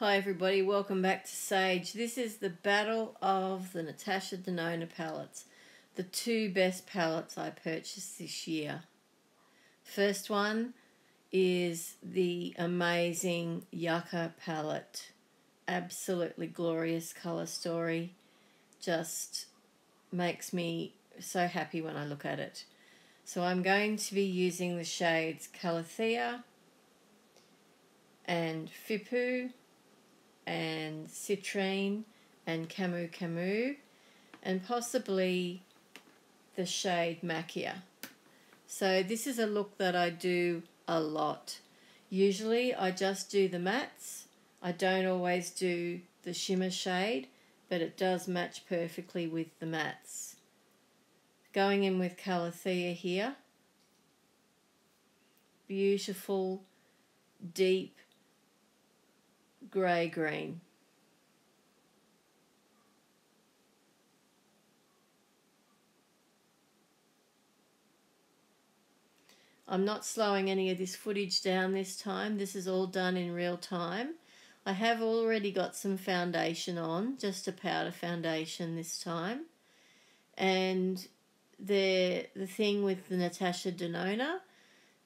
Hi everybody, welcome back to Sage. This is the battle of the Natasha Denona palettes. The two best palettes I purchased this year. First one is the amazing Yucca palette. Absolutely glorious colour story. Just makes me so happy when I look at it. So I'm going to be using the shades Calathea and Fipu and Citrine and Camu Camu and possibly the shade Macchia. So this is a look that I do a lot. Usually I just do the mattes. I don't always do the shimmer shade, but it does match perfectly with the mattes. Going in with Calathea here. Beautiful, deep grey green. I'm not slowing any of this footage down this time. This is all done in real time. I have already got some foundation on, just a powder foundation this time. And the thing with the Natasha Denona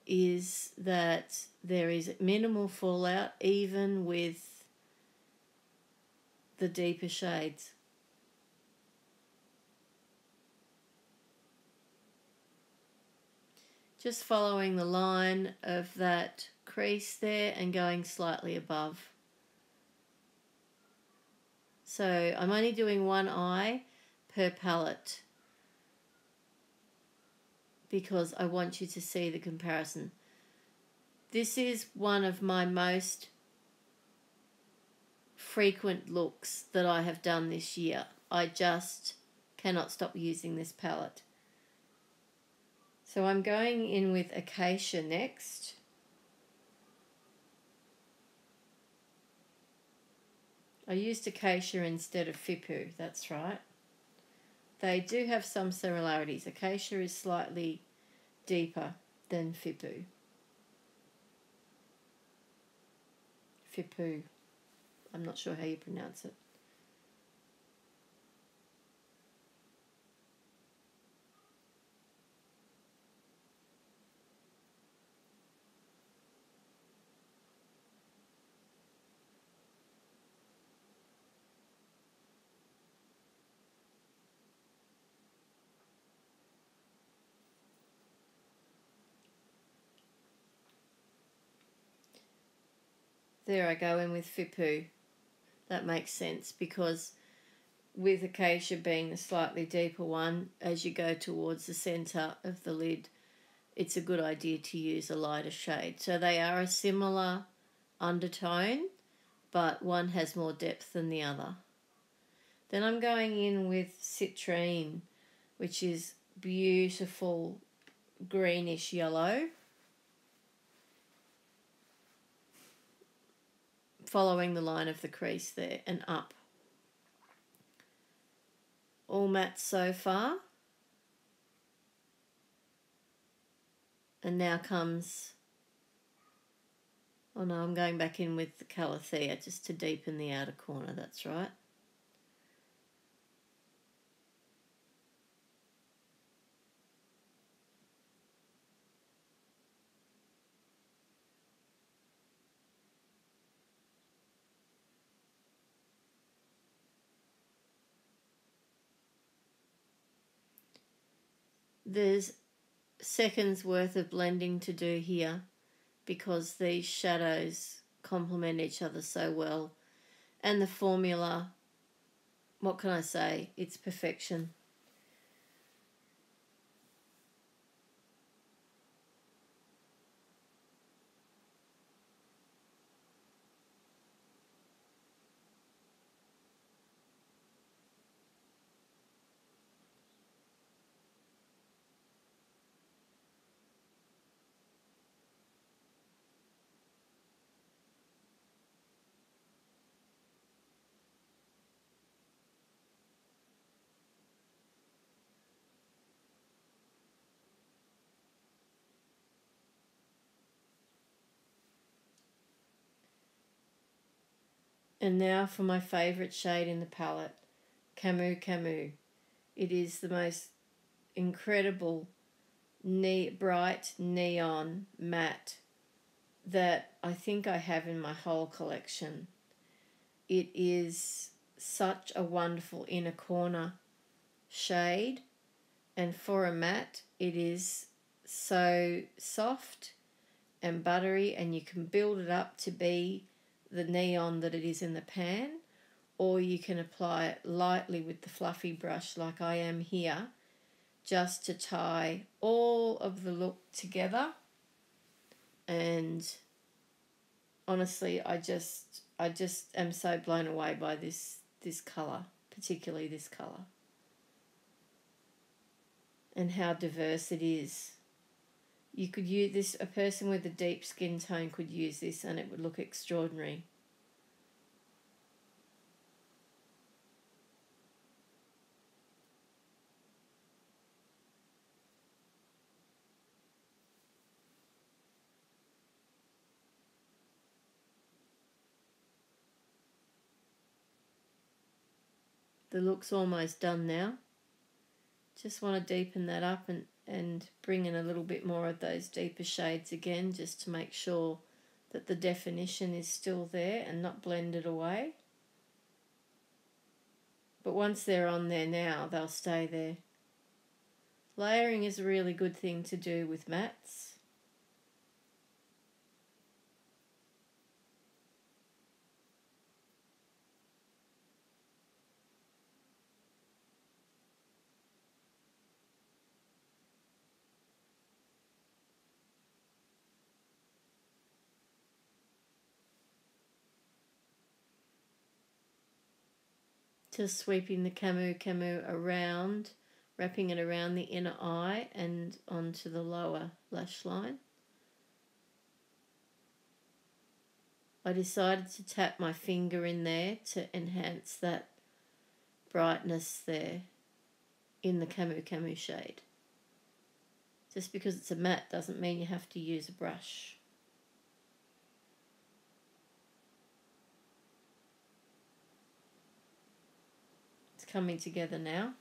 is that there is minimal fallout even with the deeper shades. Just following the line of that crease there and going slightly above. So I'm only doing one eye per palette because I want you to see the comparison. This is one of my most frequent looks that I have done this year. I just cannot stop using this palette. So I'm going in with Acacia next. I used Acacia instead of Fipu, that's right. They do have some similarities. Acacia is slightly deeper than Fipu. Fipu. I'm not sure how you pronounce it. There I go in with Fipu. That makes sense because with Acacia being the slightly deeper one, as you go towards the centre of the lid, it's a good idea to use a lighter shade. So they are a similar undertone, but one has more depth than the other. Then I'm going in with Citrine, which is beautiful greenish yellow. Following the line of the crease there and up. All matte so far. And now comes, oh no, I'm going back in with the Calathea just to deepen the outer corner, that's right. There's seconds worth of blending to do here because these shadows complement each other so well. And the formula, what can I say? It's perfection. And now for my favourite shade in the palette, Camu Camu. It is the most incredible bright neon matte that I think I have in my whole collection. It is such a wonderful inner corner shade, and for a matte it is so soft and buttery, and you can build it up to be the neon that it is in the pan, or you can apply it lightly with the fluffy brush like I am here, just to tie all of the look together. And honestly, I just am so blown away by this colour, particularly this colour, and how diverse it is. You could use this, a person with a deep skin tone could use this and it would look extraordinary. The look's almost done now. Just want to deepen that up and bring in a little bit more of those deeper shades again, just to make sure that the definition is still there and not blended away. But once they're on there now, they'll stay there. Layering is a really good thing to do with mattes. Just sweeping the Camu Camu around, wrapping it around the inner eye and onto the lower lash line. I decided to tap my finger in there to enhance that brightness there in the Camu Camu shade. Just because it's a matte doesn't mean you have to use a brush. Coming together now.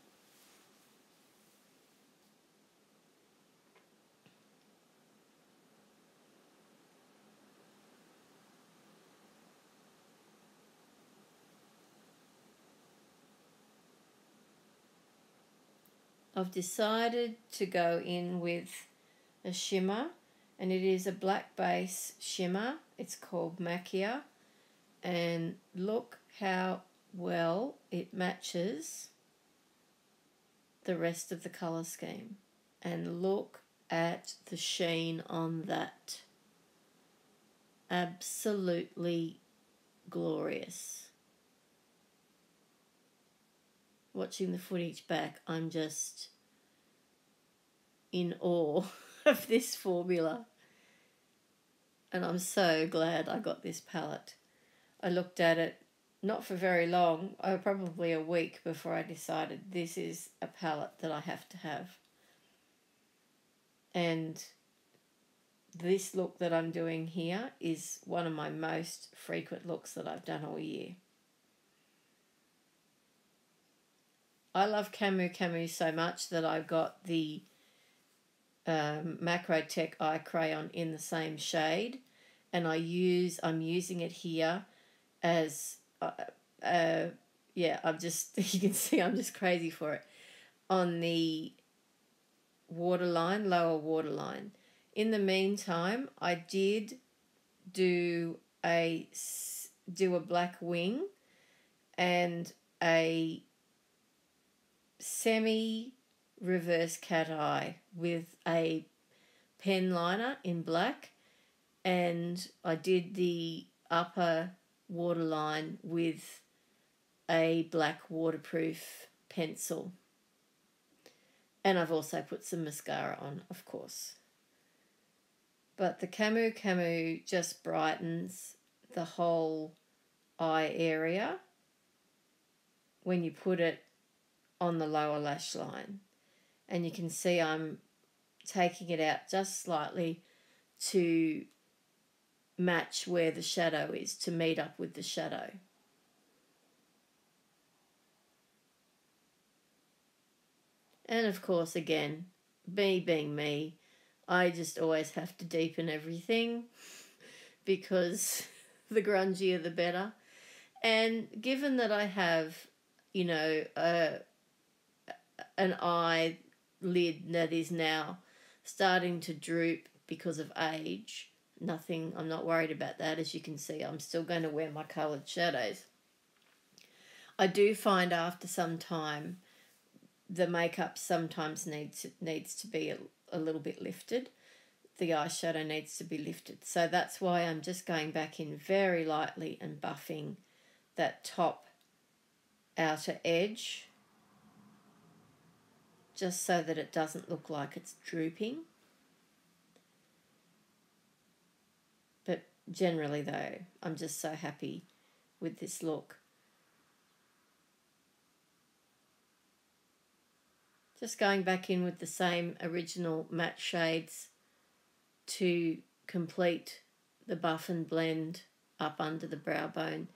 I've decided to go in with a shimmer, and it is a black base shimmer. It's called Macchia, and look how well it matches the rest of the colour scheme, and look at the sheen on that. Absolutely glorious. Watching the footage back, I'm just in awe of this formula, and I'm so glad I got this palette. I looked at it not for very long, probably a week before I decided this is a palette that I have to have. And this look that I'm doing here is one of my most frequent looks that I've done all year. I love Camu Camu so much that I got the Macro Tech Eye Crayon in the same shade, and I'm using it here as yeah, you can see I'm just crazy for it, on the waterline, lower waterline. In the meantime, I did do a black wing and a semi reverse cat eye with a pen liner in black, and I did the upper waterline with a black waterproof pencil, and I've also put some mascara on, of course. But the Camu Camu just brightens the whole eye area when you put it on the lower lash line, and you can see I'm taking it out just slightly to match where the shadow is, to meet up with the shadow. And of course, again, me being me, I just always have to deepen everything because the grungier the better. And given that I have, you know, an eyelid that is now starting to droop because of age, I'm not worried about that. As you can see, I'm still going to wear my coloured shadows. I do find after some time the makeup sometimes needs to be a little bit lifted. The eyeshadow needs to be lifted. So that's why I'm just going back in very lightly and buffing that top outer edge, just so that it doesn't look like it's drooping. But generally though, I'm just so happy with this look. Just going back in with the same original matte shades to complete the buff and blend up under the brow bone.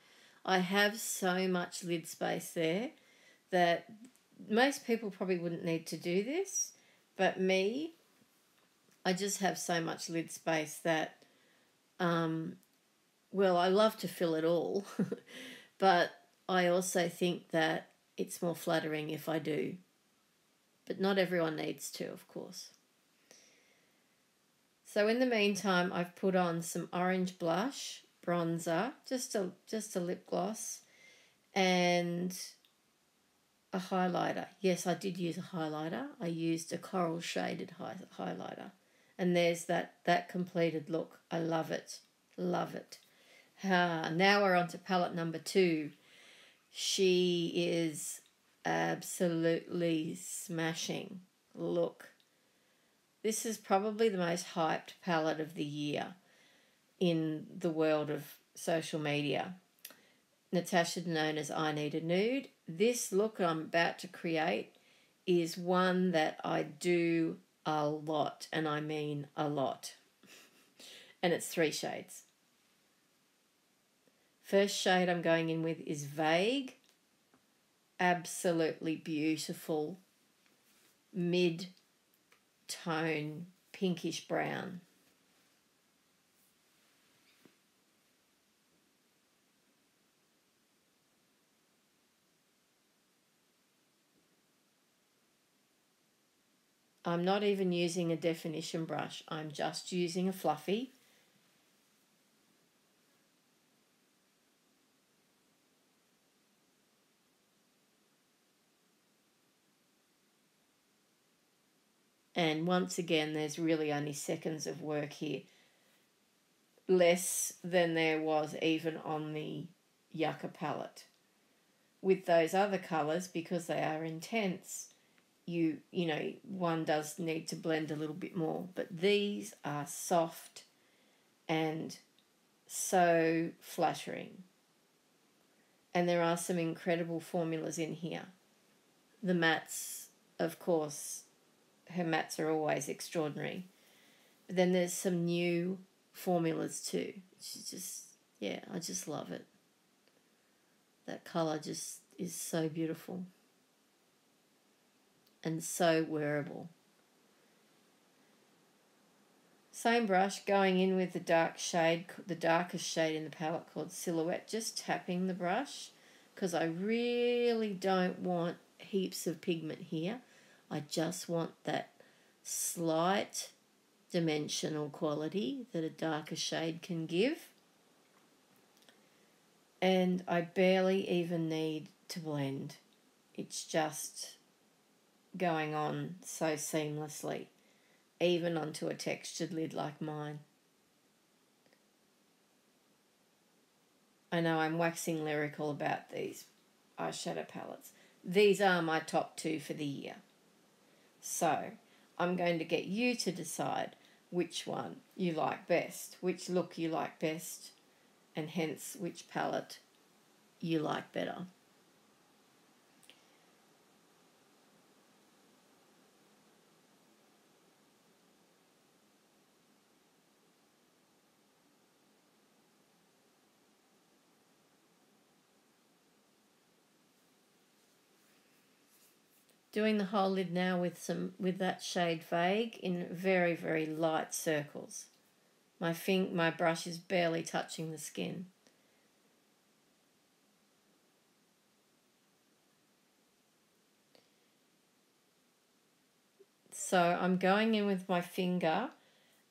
I have so much lid space there that most people probably wouldn't need to do this, but me, I just have so much lid space that, well, I love to fill it all, but I also think that it's more flattering if I do. But not everyone needs to, of course. So in the meantime, I've put on some orange blush, bronzer, just a lip gloss, and a highlighter. Yes, I did use a highlighter. I used a coral shaded highlighter. And there's that completed look. I love it. Love it. Now we're on to palette number 2. She is absolutely smashing. Look. This is probably the most hyped palette of the year in the world of social media. Natasha Denona's I Need a Nude. This look I'm about to create is one that I do a lot, and I mean a lot. And it's 3 shades. First shade I'm going in with is Vague. Absolutely beautiful mid-tone pinkish brown. I'm not even using a definition brush. I'm just using a fluffy. And once again, there's really only seconds of work here. Less than there was even on the Yucca palette. With those other colours, because they are intense, you know, one does need to blend a little bit more. But these are soft and so flattering. And there are some incredible formulas in here. The mattes, of course, her mattes are always extraordinary. But then there's some new formulas too. She's just, yeah, I just love it. That colour just is so beautiful. And so wearable. Same brush, going in with the dark shade, the darkest shade in the palette called Silhouette, just tapping the brush because I really don't want heaps of pigment here. I just want that slight dimensional quality that a darker shade can give. And I barely even need to blend. It's just going on so seamlessly, even onto a textured lid like mine. I know I'm waxing lyrical about these eyeshadow palettes. These are my top 2 for the year. So I'm going to get you to decide which one you like best, which look you like best, and hence which palette you like better. Doing the whole lid now with that shade Vague in very, very light circles. My brush is barely touching the skin. So I'm going in with my finger,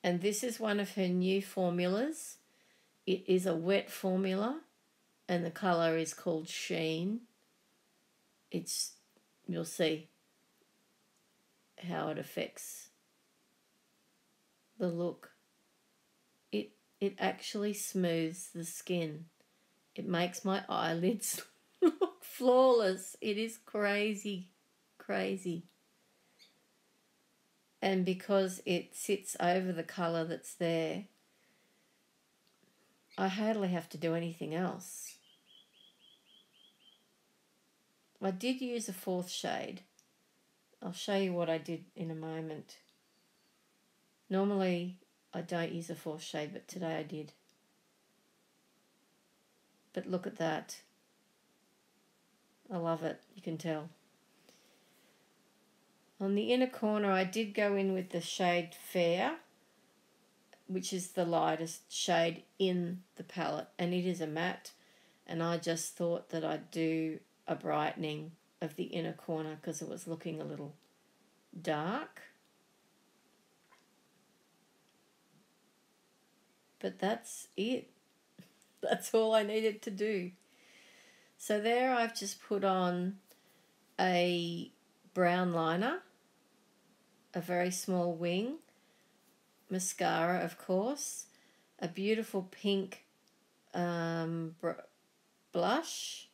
and this is one of her new formulas. It is a wet formula, and the colour is called Sheen. You'll see how it affects the look. It actually smooths the skin. It makes my eyelids look flawless. It is crazy, crazy. And because it sits over the colour that's there, I hardly have to do anything else. I did use a 4th shade. I'll show you what I did in a moment. Normally I don't use a 4th shade, but today I did. But look at that. I love it, you can tell. On the inner corner I did go in with the shade Fair, which is the lightest shade in the palette, and it is a matte, and I just thought that I'd do a brightening of the inner corner because it was looking a little dark. But that's it. That's all I needed to do. So there I've just put on a brown liner, a very small wing, mascara of course, a beautiful pink blush,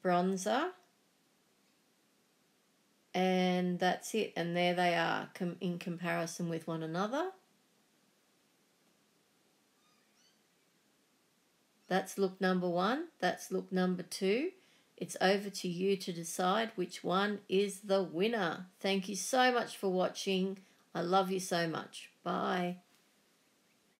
bronzer, and that's it. And there they are in comparison with one another. That's look number 1. That's look number 2. It's over to you to decide which one is the winner. Thank you so much for watching. I love you so much. Bye.